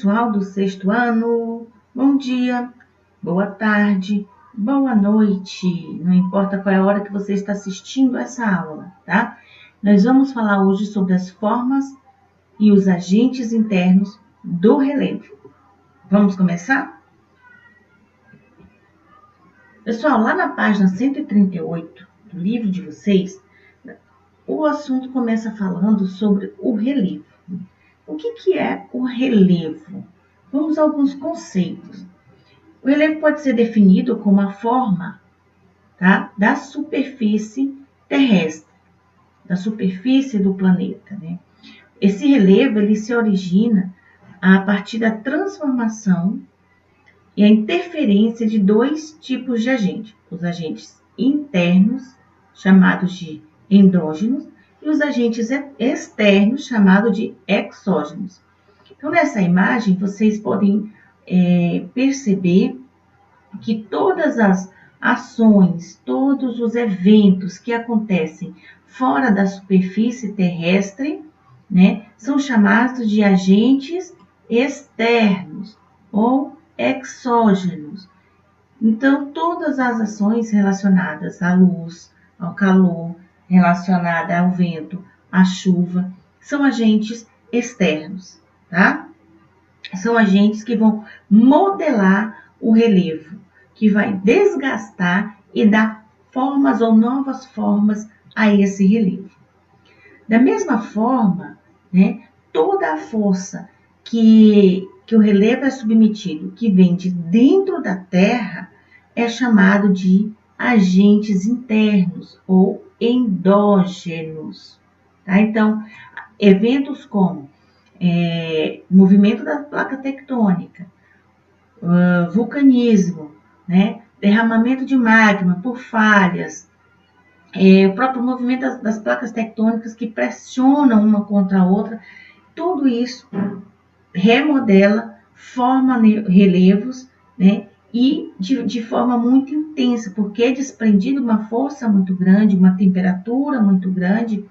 pessoal do sexto ano, bom dia, boa tarde, boa noite, não importa qual é a hora que você está assistindo essa aula, tá? Nós vamos falar hoje sobre as formas e os agentes internos do relevo. Vamos começar? Pessoal, lá na página 138 do livro de vocês, o assunto começa falando sobre o relevo. O que é o relevo? Vamos a alguns conceitos. O relevo pode ser definido como a forma, tá, da superfície terrestre, da superfície do planeta, né? Esse relevo ele se origina a partir da transformação e a interferência de dois tipos de agentes. Os agentes internos, chamados de endógenos, e os agentes externos, chamados de exógenos. Então, nessa imagem, vocês podem perceber que todas as ações, todos os eventos que acontecem fora da superfície terrestre, né, são chamados de agentes externos ou exógenos. Então, todas as ações relacionadas à luz, ao calor, relacionada ao vento, à chuva, são agentes externos, tá? São agentes que vão modelar o relevo, que vai desgastar e dar formas ou novas formas a esse relevo. Da mesma forma, né, toda a força que o relevo é submetido, que vem de dentro da Terra, é chamado de agentes internos ou endógenos. Tá? Então, eventos como movimento da placa tectônica, vulcanismo, né, derramamento de magma por falhas, o próprio movimento das placas tectônicas que pressionam uma contra a outra, tudo isso remodela, forma relevos, né, e de forma muito intensa, porque é desprendido uma força muito grande, uma temperatura muito grande,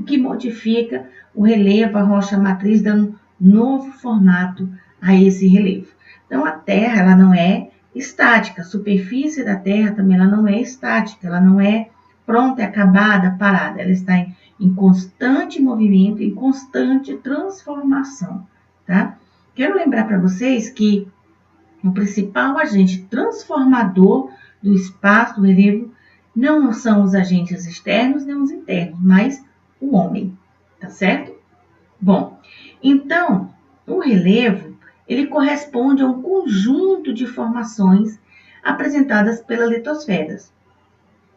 que modifica o relevo, a rocha matriz, dando novo formato a esse relevo. Então, a Terra ela não é estática, a superfície da Terra também ela não é estática, ela não é pronta, acabada, parada, ela está em constante movimento, em constante transformação, tá? Quero lembrar para vocês que o principal agente transformador do espaço, do relevo, não são os agentes externos nem os internos, mas o homem, tá certo? Bom, então, o relevo, ele corresponde a um conjunto de formações apresentadas pela litosfera.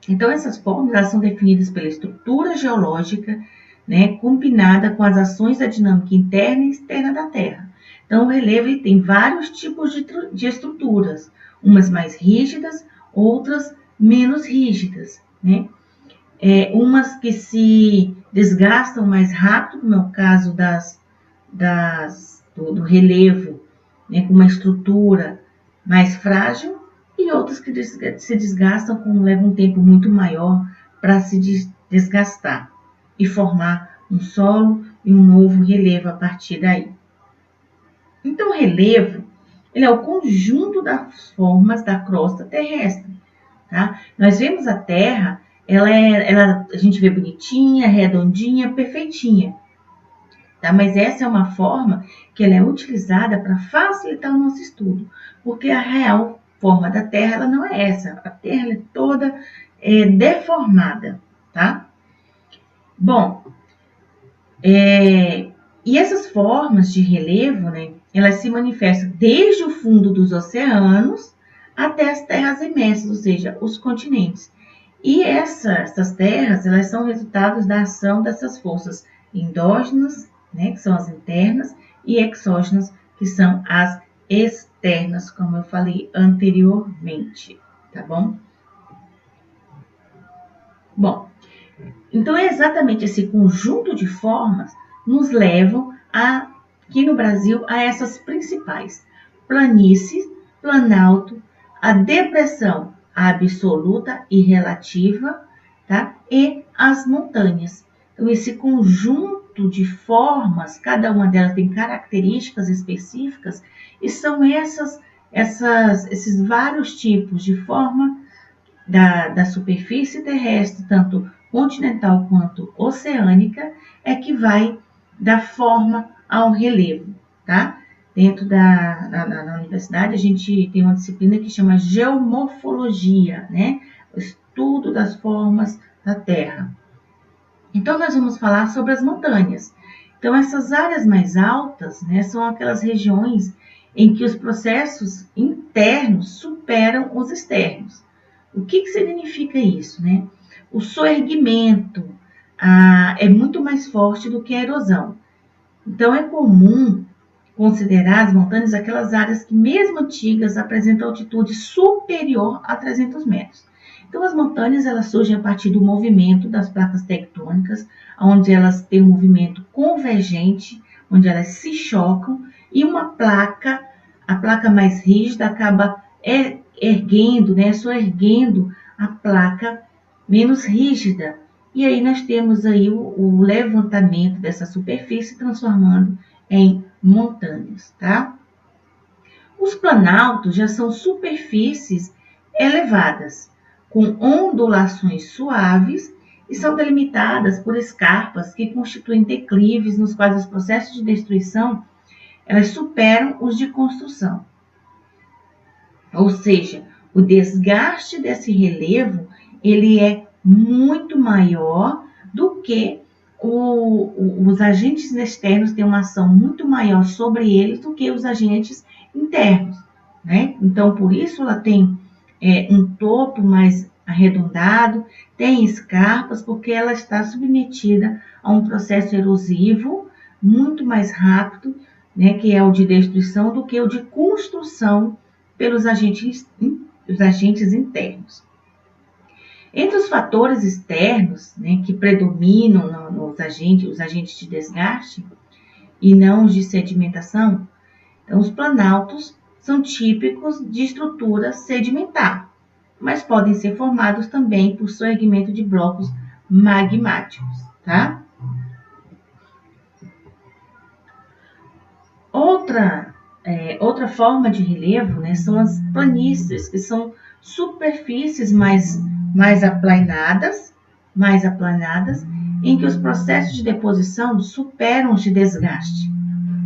Então, essas formas elas são definidas pela estrutura geológica, né, combinada com as ações da dinâmica interna e externa da Terra. Então, o relevo ele tem vários tipos de estruturas, umas mais rígidas, outras menos rígidas, né? Umas que se desgastam mais rápido, como é o caso do relevo, né, com uma estrutura mais frágil, e outras que se desgastam, levam um tempo muito maior para se desgastar e formar um solo e um novo relevo a partir daí. Então, o relevo ele é o conjunto das formas da crosta terrestre. Tá? Nós vemos a Terra, a gente vê bonitinha, redondinha, perfeitinha. Tá? Mas essa é uma forma que ela é utilizada para facilitar o nosso estudo, porque a real forma da Terra ela não é essa. A Terra é toda deformada, tá? Bom, e essas formas de relevo, né, elas se manifestam desde o fundo dos oceanos até as terras imersas, ou seja, os continentes. E essas terras, elas são resultados da ação dessas forças endógenas, né, que são as internas, e exógenas, que são as externas, como eu falei anteriormente, tá bom? Bom, então é exatamente esse conjunto de formas nos levam aqui no Brasil a essas principais: planície, planalto, a depressão absoluta e relativa, tá? E as montanhas. Então, esse conjunto de formas, cada uma delas tem características específicas, e são esses vários tipos de forma da superfície terrestre, tanto continental quanto oceânica, é que vai dar forma ao relevo, tá? Dentro na universidade, a gente tem uma disciplina que chama geomorfologia, né? O estudo das formas da Terra. Então, nós vamos falar sobre as montanhas. Então, essas áreas mais altas, né, são aquelas regiões em que os processos internos superam os externos. O que significa isso, né? O soerguimento é muito mais forte do que a erosão. Então, é comum considerar as montanhas aquelas áreas que, mesmo antigas, apresentam altitude superior a 300 metros. Então, as montanhas elas surgem a partir do movimento das placas tectônicas, onde elas têm um movimento convergente, onde elas se chocam, e a placa mais rígida, acaba erguendo, né, soerguendo a placa menos rígida. E aí nós temos aí o levantamento dessa superfície, transformando em montanhas, tá? Os planaltos já são superfícies elevadas, com ondulações suaves e são delimitadas por escarpas que constituem declives nos quais os processos de destruição elas superam os de construção. Ou seja, o desgaste desse relevo ele é muito maior do que os agentes externos têm uma ação muito maior sobre eles do que os agentes internos, né? Então, por isso ela tem um topo mais arredondado, tem escarpas, porque ela está submetida a um processo erosivo muito mais rápido, né, que é o de destruição, do que o de construção pelos agentes internos. Entre os fatores externos, né, que predominam nos os agentes de desgaste e não os de sedimentação, então os planaltos são típicos de estrutura sedimentar, mas podem ser formados também por soerguimento de blocos magmáticos, tá? Outra forma de relevo, né, são as planícies, que são superfícies mais aplanadas, em que os processos de deposição superam os de desgaste.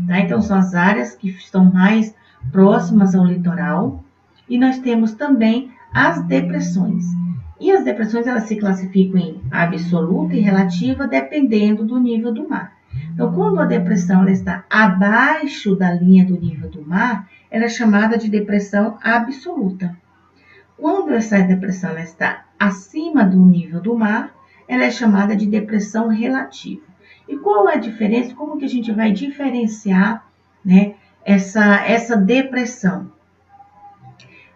Tá? Então, são as áreas que estão mais próximas ao litoral. E nós temos também as depressões. E as depressões elas se classificam em absoluta e relativa, dependendo do nível do mar. Então, quando a depressão ela está abaixo da linha do nível do mar, ela é chamada de depressão absoluta. Quando essa depressão ela está acima do nível do mar, ela é chamada de depressão relativa. E qual é a diferença? Como que a gente vai diferenciar, né, essa depressão?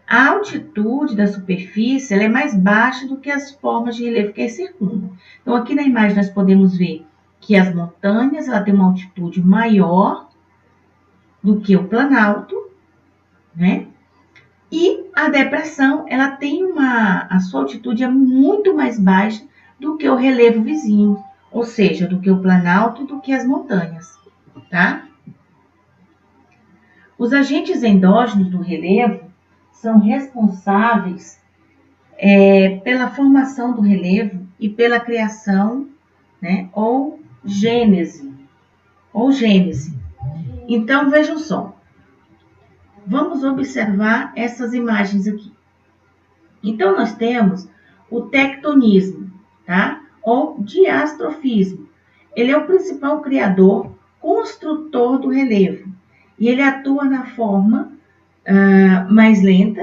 A altitude da superfície ela é mais baixa do que as formas de relevo que a circundam. Então, aqui na imagem nós podemos ver que as montanhas ela tem uma altitude maior do que o planalto, né? E a depressão ela tem a sua altitude é muito mais baixa do que o relevo vizinho, ou seja, do que o planalto e do que as montanhas, tá? Os agentes endógenos do relevo são responsáveis pela formação do relevo e pela criação, né, ou gênese. Então, vejam só. Vamos observar essas imagens aqui. Então, nós temos o tectonismo, tá? Ou diastrofismo. Ele é o principal criador, construtor do relevo. E ele atua na forma mais lenta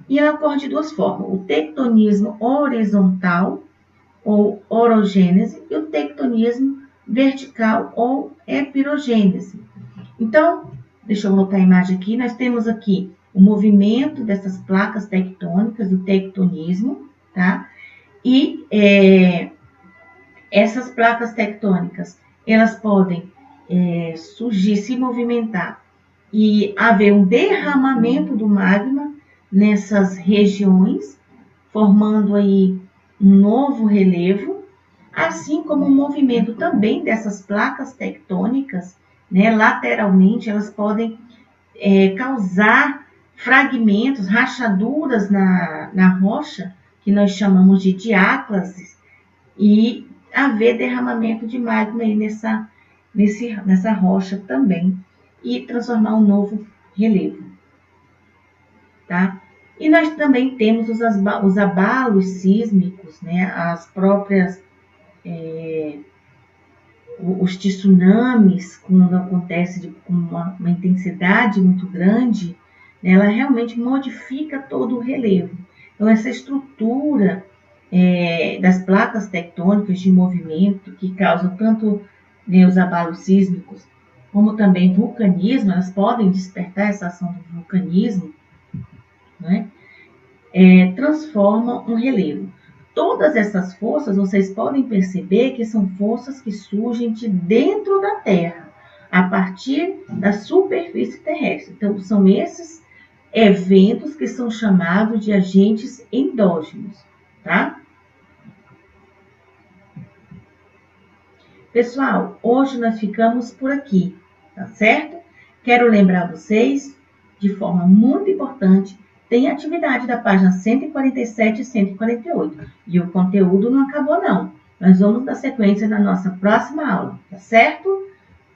e ela ocorre de duas formas. O tectonismo horizontal, ou orogênese, e o tectonismo vertical, ou epirogênese. Então, deixa eu voltar a imagem aqui. Nós temos aqui o movimento dessas placas tectônicas, o tectonismo, tá? E essas placas tectônicas, elas podem surgir, se movimentar e haver um derramamento do magma nessas regiões, formando aí um novo relevo. assim como o movimento também dessas placas tectônicas, né, lateralmente, elas podem causar fragmentos, rachaduras na rocha, que nós chamamos de diáclase, e haver derramamento de magma aí nessa rocha também, e transformar um novo relevo. Tá? E nós também temos os abalos sísmicos, né? As próprias os tsunamis, quando acontece com uma intensidade muito grande, né, ela realmente modifica todo o relevo. Então, essa estrutura das placas tectônicas de movimento, que causam tanto, né, os abalos sísmicos, como também vulcanismo, elas podem despertar essa ação do vulcanismo, né, transformam um relevo. Todas essas forças, vocês podem perceber que são forças que surgem de dentro da Terra, a partir da superfície terrestre. Então, são esses eventos que são chamados de agentes endógenos, tá? Pessoal, hoje nós ficamos por aqui, tá certo? Quero lembrar vocês, de forma muito importante, tem atividade da página 147 e 148. E o conteúdo não acabou, não. Nós vamos dar sequência na nossa próxima aula, tá certo?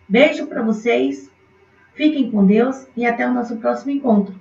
Beijo para vocês, fiquem com Deus e até o nosso próximo encontro.